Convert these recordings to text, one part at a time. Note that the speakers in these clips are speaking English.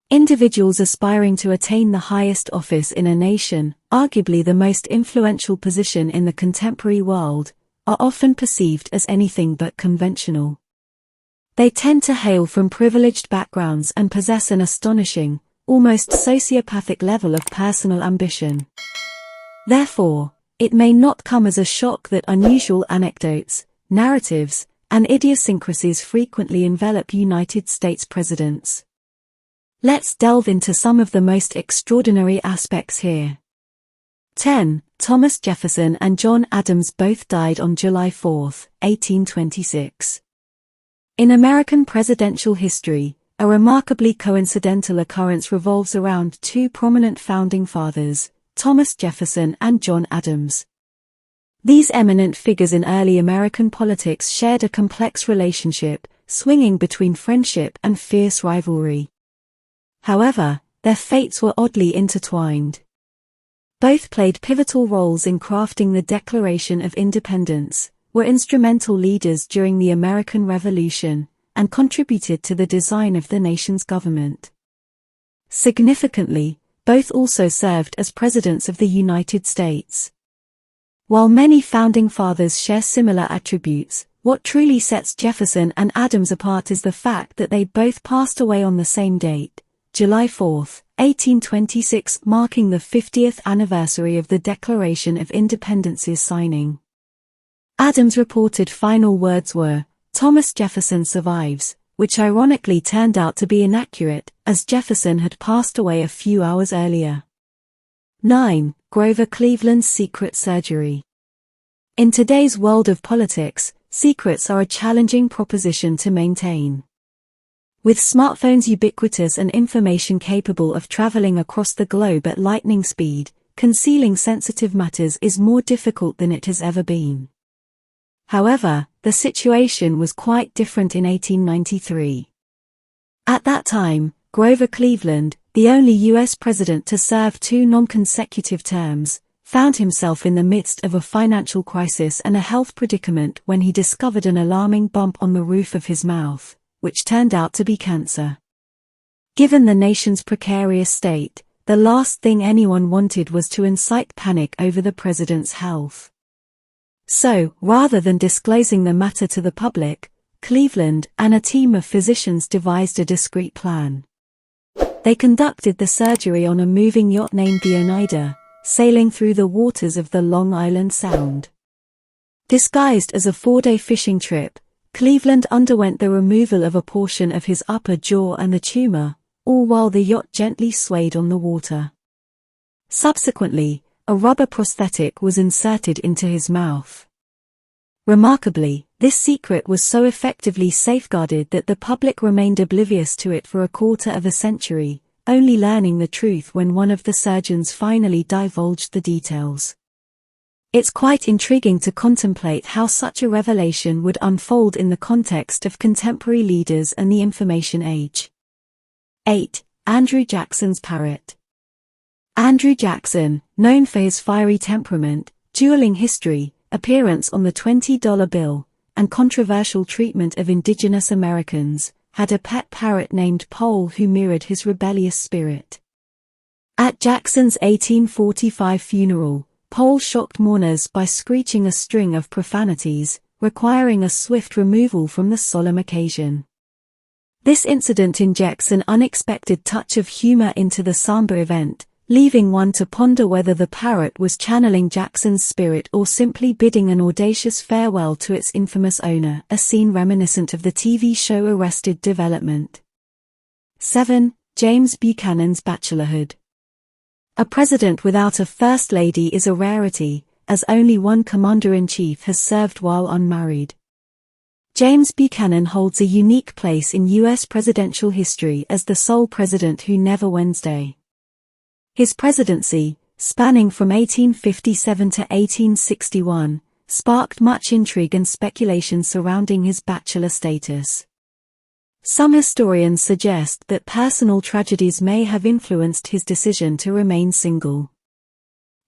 Individuals aspiring to attain the highest office in a nation, arguably the most influential position in the contemporary world, are often perceived as anything but conventional. They tend to hail from privileged backgrounds and possess an astonishing, almost sociopathic level of personal ambition. Therefore, it may not come as a shock that unusual anecdotes, narratives, and idiosyncrasies frequently envelop United States presidents. Let's delve into some of the most extraordinary aspects here. 10. Thomas Jefferson and John Adams both died on July 4, 1826. In American presidential history, a remarkably coincidental occurrence revolves around two prominent founding fathers, Thomas Jefferson and John Adams. These eminent figures in early American politics shared a complex relationship, swinging between friendship and fierce rivalry. However, their fates were oddly intertwined. Both played pivotal roles in crafting the Declaration of Independence, were instrumental leaders during the American Revolution, and contributed to the design of the nation's government. Significantly, both also served as presidents of the United States. While many founding fathers share similar attributes, what truly sets Jefferson and Adams apart is the fact that they both passed away on the same date, July 4, 1826, marking the 50th anniversary of the Declaration of Independence's signing. Adams' reported final words were, "Thomas Jefferson survives," which ironically turned out to be inaccurate, as Jefferson had passed away a few hours earlier. 9. Grover Cleveland's secret surgery. In today's world of politics, secrets are a challenging proposition to maintain. With smartphones ubiquitous and information capable of traveling across the globe at lightning speed, concealing sensitive matters is more difficult than it has ever been. However, the situation was quite different in 1893. At that time, Grover Cleveland, the only U.S. president to serve two non-consecutive terms, found himself in the midst of a financial crisis and a health predicament when he discovered an alarming bump on the roof of his mouth, which turned out to be cancer. Given the nation's precarious state, the last thing anyone wanted was to incite panic over the president's health. So, rather than disclosing the matter to the public, Cleveland and a team of physicians devised a discreet plan. They conducted the surgery on a moving yacht named the Oneida, sailing through the waters of the Long Island Sound. Disguised as a 4-day fishing trip, Cleveland underwent the removal of a portion of his upper jaw and the tumor, all while the yacht gently swayed on the water. Subsequently, a rubber prosthetic was inserted into his mouth. Remarkably, this secret was so effectively safeguarded that the public remained oblivious to it for a quarter of a century, only learning the truth when one of the surgeons finally divulged the details. It's quite intriguing to contemplate how such a revelation would unfold in the context of contemporary leaders and the information age. 8. Andrew Jackson's parrot. Andrew Jackson, known for his fiery temperament, dueling history, appearance on the $20 bill, and controversial treatment of indigenous Americans, had a pet parrot named Pole who mirrored his rebellious spirit. At Jackson's 1845 funeral, Pole shocked mourners by screeching a string of profanities, requiring a swift removal from the solemn occasion. This incident injects an unexpected touch of humor into the somber event, leaving one to ponder whether the parrot was channeling Jackson's spirit or simply bidding an audacious farewell to its infamous owner, a scene reminiscent of the TV show Arrested Development. 7. James Buchanan's bachelorhood. A president without a first lady is a rarity, as only one commander-in-chief has served while unmarried. James Buchanan holds a unique place in U.S. presidential history as the sole president who never Wednesday. His presidency, spanning from 1857 to 1861, sparked much intrigue and speculation surrounding his bachelor status. Some historians suggest that personal tragedies may have influenced his decision to remain single.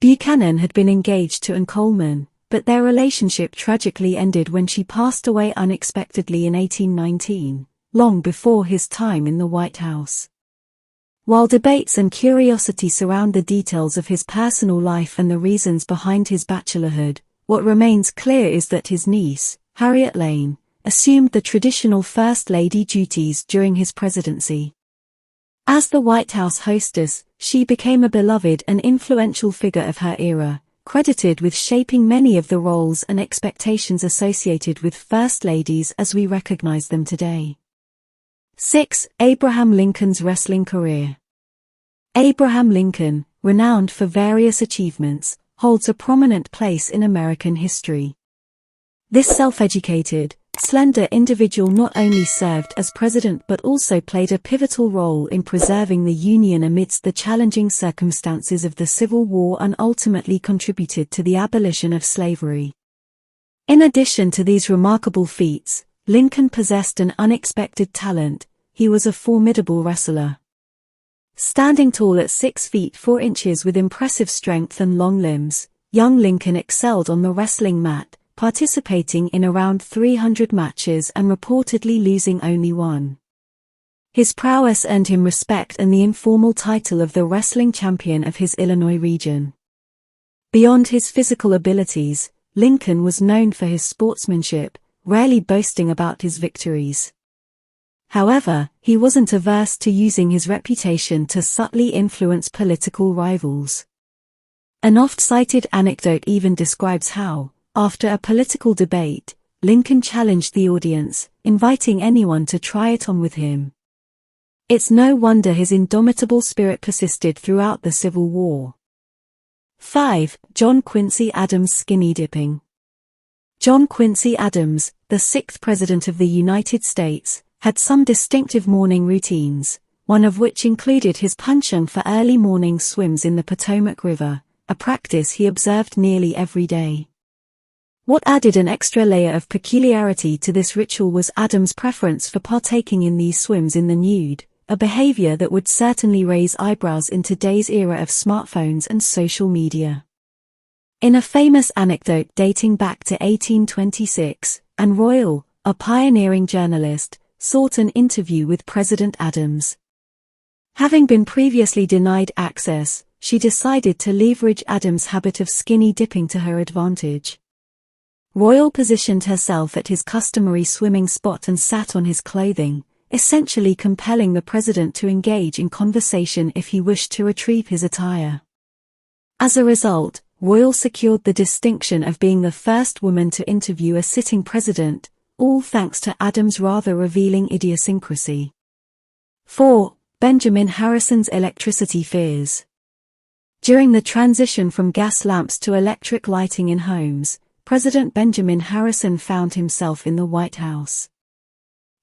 Buchanan had been engaged to Ann Coleman, but their relationship tragically ended when she passed away unexpectedly in 1819, long before his time in the White House. While debates and curiosity surround the details of his personal life and the reasons behind his bachelorhood, what remains clear is that his niece, Harriet Lane, assumed the traditional First Lady duties during his presidency. As the White House hostess, she became a beloved and influential figure of her era, credited with shaping many of the roles and expectations associated with First Ladies as we recognize them today. 6. Abraham Lincoln's wrestling career. Abraham Lincoln, renowned for various achievements, holds a prominent place in American history. This self-educated, slender individual not only served as president but also played a pivotal role in preserving the Union amidst the challenging circumstances of the Civil War and ultimately contributed to the abolition of slavery. In addition to these remarkable feats, Lincoln possessed an unexpected talent. He was a formidable wrestler. Standing tall at 6 feet 4 inches with impressive strength and long limbs, young Lincoln excelled on the wrestling mat, participating in around 300 matches and reportedly losing only one. His prowess earned him respect and the informal title of the wrestling champion of his Illinois region. Beyond his physical abilities, Lincoln was known for his sportsmanship, rarely boasting about his victories. However, he wasn't averse to using his reputation to subtly influence political rivals. An oft-cited anecdote even describes how, after a political debate, Lincoln challenged the audience, inviting anyone to try it on with him. It's no wonder his indomitable spirit persisted throughout the Civil War. 5. John Quincy Adams skinny dipping. John Quincy Adams, the 6th President of the United States, had some distinctive morning routines, one of which included his penchant for early morning swims in the Potomac River, a practice he observed nearly every day. What added an extra layer of peculiarity to this ritual was Adams' preference for partaking in these swims in the nude, a behavior that would certainly raise eyebrows in today's era of smartphones and social media. In a famous anecdote dating back to 1826, Anne Royal, a pioneering journalist, sought an interview with President Adams. Having been previously denied access, she decided to leverage Adams' habit of skinny dipping to her advantage. Royal positioned herself at his customary swimming spot and sat on his clothing, essentially compelling the president to engage in conversation if he wished to retrieve his attire. As a result, Royal secured the distinction of being the first woman to interview a sitting president, all thanks to Adams' rather revealing idiosyncrasy. 4. Benjamin Harrison's electricity fears. During the transition from gas lamps to electric lighting in homes, President Benjamin Harrison found himself in the White House.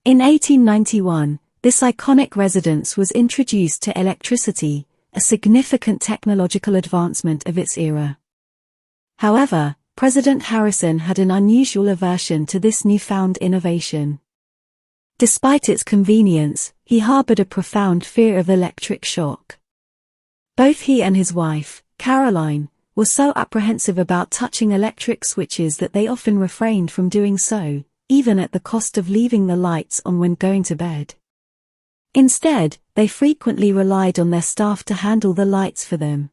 In 1891, this iconic residence was introduced to electricity, a significant technological advancement of its era. However, President Harrison had an unusual aversion to this newfound innovation. Despite its convenience, he harbored a profound fear of electric shock. Both he and his wife, Caroline, were so apprehensive about touching electric switches that they often refrained from doing so, even at the cost of leaving the lights on when going to bed. Instead, they frequently relied on their staff to handle the lights for them.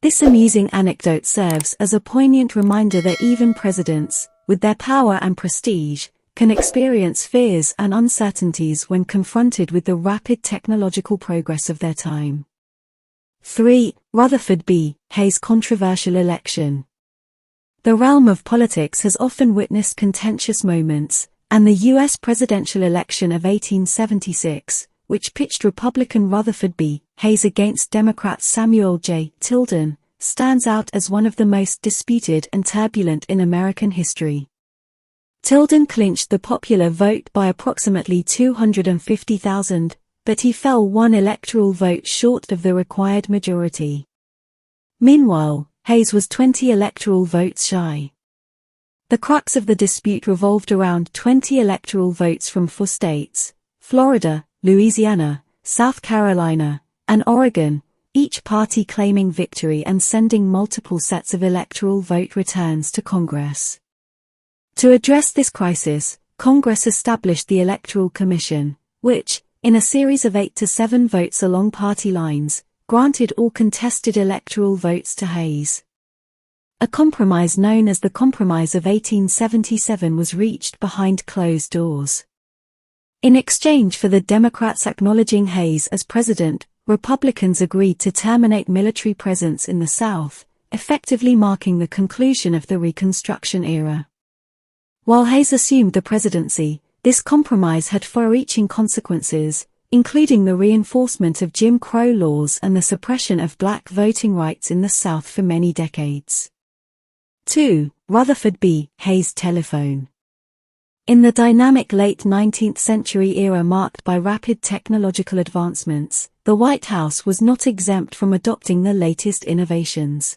This amusing anecdote serves as a poignant reminder that even presidents, with their power and prestige, can experience fears and uncertainties when confronted with the rapid technological progress of their time. 3. Rutherford B. Hayes' controversial election. The realm of politics has often witnessed contentious moments, and the U.S. presidential election of 1876, which pitched Republican Rutherford B. Hayes against Democrat Samuel J. Tilden, stands out as one of the most disputed and turbulent in American history. Tilden clinched the popular vote by approximately 250,000, but he fell one electoral vote short of the required majority. Meanwhile, Hayes was 20 electoral votes shy. The crux of the dispute revolved around 20 electoral votes from 4 states, Florida, Louisiana, South Carolina, and Oregon, each party claiming victory and sending multiple sets of electoral vote returns to Congress. To address this crisis, Congress established the Electoral Commission, which, in a series of 8 to 7 votes along party lines, granted all contested electoral votes to Hayes. A compromise known as the Compromise of 1877 was reached behind closed doors. In exchange for the Democrats acknowledging Hayes as president, Republicans agreed to terminate military presence in the South, effectively marking the conclusion of the Reconstruction era. While Hayes assumed the presidency, this compromise had far-reaching consequences, including the reinforcement of Jim Crow laws and the suppression of black voting rights in the South for many decades. 2. Rutherford B. Hayes telephone. In the dynamic late 19th century era marked by rapid technological advancements, the White House was not exempt from adopting the latest innovations.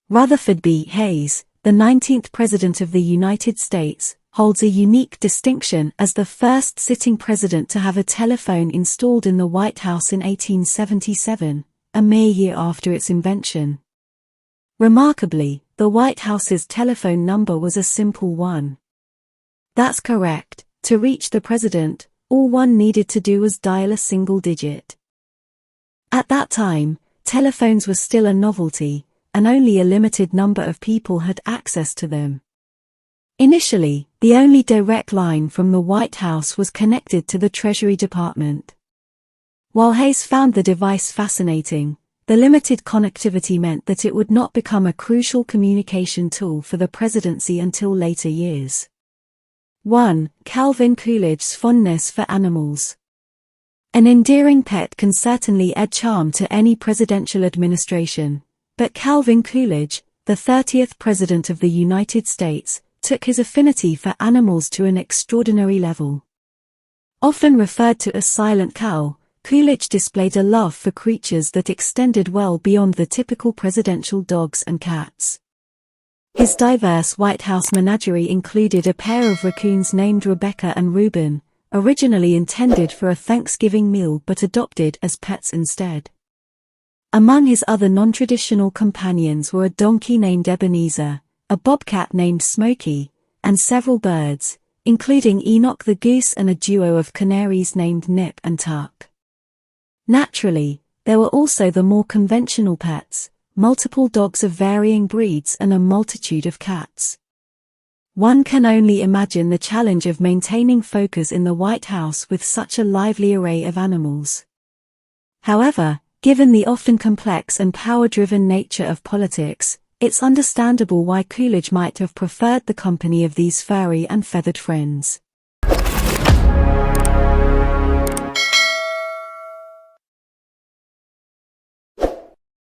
Rutherford B. Hayes, the 19th President of the United States, holds a unique distinction as the first sitting president to have a telephone installed in the White House in 1877, a mere year after its invention. Remarkably, the White House's telephone number was a simple one. That's correct, to reach the president, all one needed to do was dial a single digit. At that time, telephones were still a novelty, and only a limited number of people had access to them. Initially, the only direct line from the White House was connected to the Treasury Department. While Hayes found the device fascinating, the limited connectivity meant that it would not become a crucial communication tool for the presidency until later years. 1. Calvin Coolidge's fondness for animals. An endearing pet can certainly add charm to any presidential administration, but Calvin Coolidge, the 30th President of the United States, took his affinity for animals to an extraordinary level. Often referred to as Silent Cal, Coolidge displayed a love for creatures that extended well beyond the typical presidential dogs and cats. His diverse White House menagerie included a pair of raccoons named Rebecca and Reuben, originally intended for a Thanksgiving meal but adopted as pets instead. Among his other non-traditional companions were a donkey named Ebenezer, a bobcat named Smokey, and several birds, including Enoch the goose and a duo of canaries named Nip and Tuck. Naturally, there were also the more conventional pets, multiple dogs of varying breeds and a multitude of cats. One can only imagine the challenge of maintaining focus in the White House with such a lively array of animals. However, given the often complex and power-driven nature of politics, it's understandable why Coolidge might have preferred the company of these furry and feathered friends.